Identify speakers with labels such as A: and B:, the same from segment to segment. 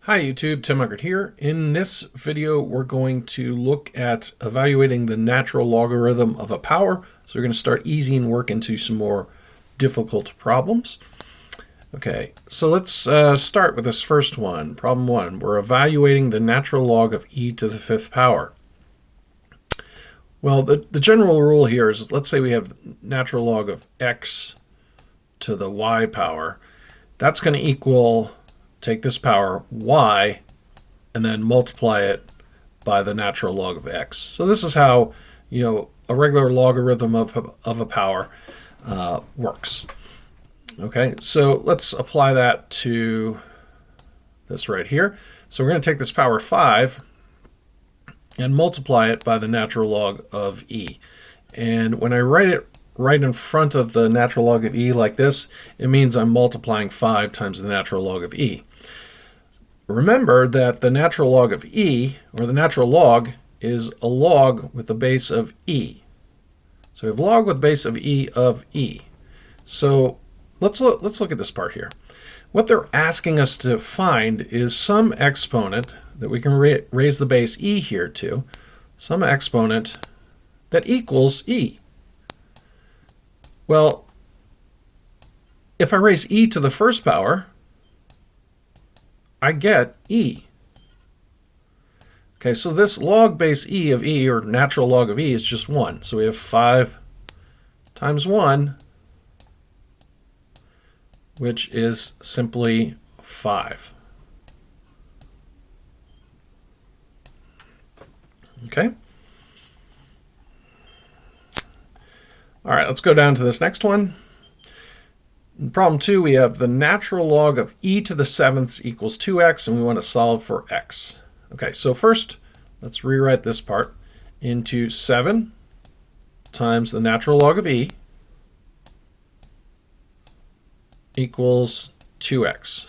A: Hi YouTube, Tim Eckert here. In this video, we're going to look at evaluating the natural logarithm of a power. So we're going to start easy and work into some more difficult problems. Okay, so let's start with this first one, problem one. We're evaluating the natural log of e to the fifth power. Well, the general rule here is, let's say we have natural log of x to the y power. That's going to equal, take this power y and then multiply it by the natural log of x. So this is how, a regular logarithm of a power works. Okay, so let's apply that to this right here. So we're going to take this power 5 and multiply it by the natural log of e. And when I write it right in front of the natural log of e like this, it means I'm multiplying 5 times the natural log of e. Remember that the natural log of e, or the natural log, is a log with the base of e. So we have log with base of e. So let's look at this part here. What they're asking us to find is some exponent that we can raise the base e here to, some exponent that equals e. Well, if I raise e to the first power, I get e. Okay, so this log base e of e, or natural log of e, is just 1. So we have 5 times 1, which is simply 5. Okay. All right, let's go down to this next one. In problem 2, we have the natural log of e to the sevenths equals 2x, and we want to solve for x. Okay, so first, let's rewrite this part into 7 times the natural log of e equals 2x.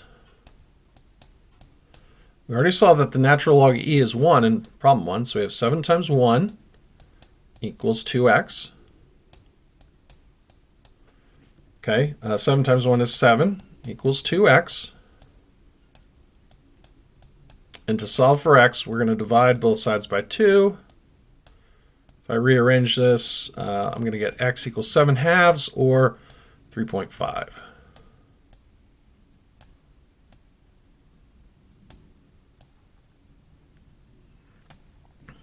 A: We already saw that the natural log of e is 1 in problem 1, so we have 7 times 1 equals 2x. Okay, 7 times 1 is 7 equals 2x. And to solve for x, we're going to divide both sides by 2. If I rearrange this, I'm going to get x equals 7 halves, or 3.5.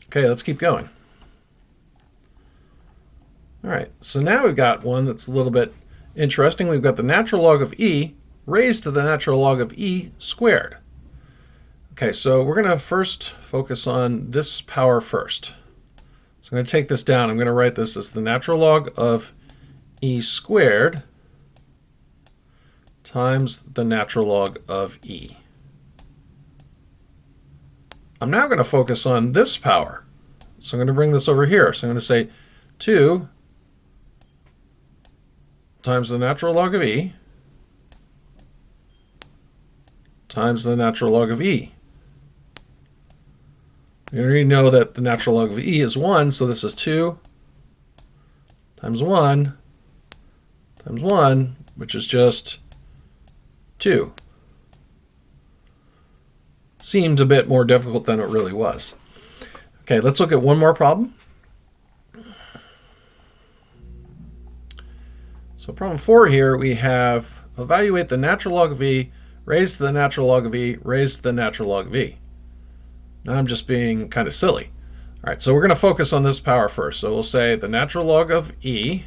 A: Okay, let's keep going. All right, so now we've got one that's a little bit interesting. We've got the natural log of e raised to the natural log of e squared. Okay, so we're going to first focus on this power first. So I'm going to take this down. I'm going to write this as the natural log of e squared times the natural log of e. I'm now going to focus on this power. So I'm going to bring this over here. So I'm going to say 2 times the natural log of e times the natural log of e. We already know that the natural log of e is 1, so this is 2 times 1 times 1, which is just 2. Seemed a bit more difficult than it really was. Okay, let's look at one more problem. So problem 4 here, we have evaluate the natural log of e raised to the natural log of e raised to the natural log of e. Now I'm just being kind of silly. All right, so we're going to focus on this power first. So we'll say the natural log of e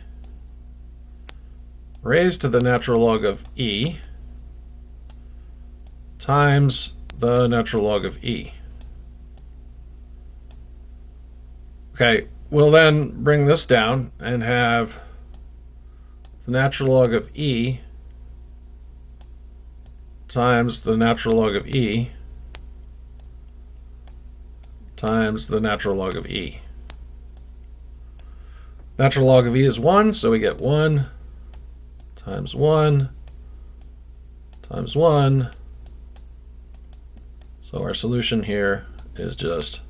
A: raised to the natural log of e times the natural log of e. Okay, we'll then bring this down and have the natural log of e times the natural log of e times the natural log of e. Natural log of e is 1, so we get 1 times 1 times 1. So our solution here is just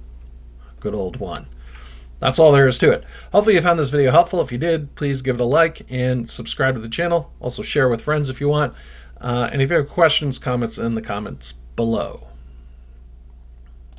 A: good old 1. That's all there is to it. Hopefully you found this video helpful. If you did, please give it a like and subscribe to the channel. Also share with friends if you want. And if you have questions, comments in the comments below.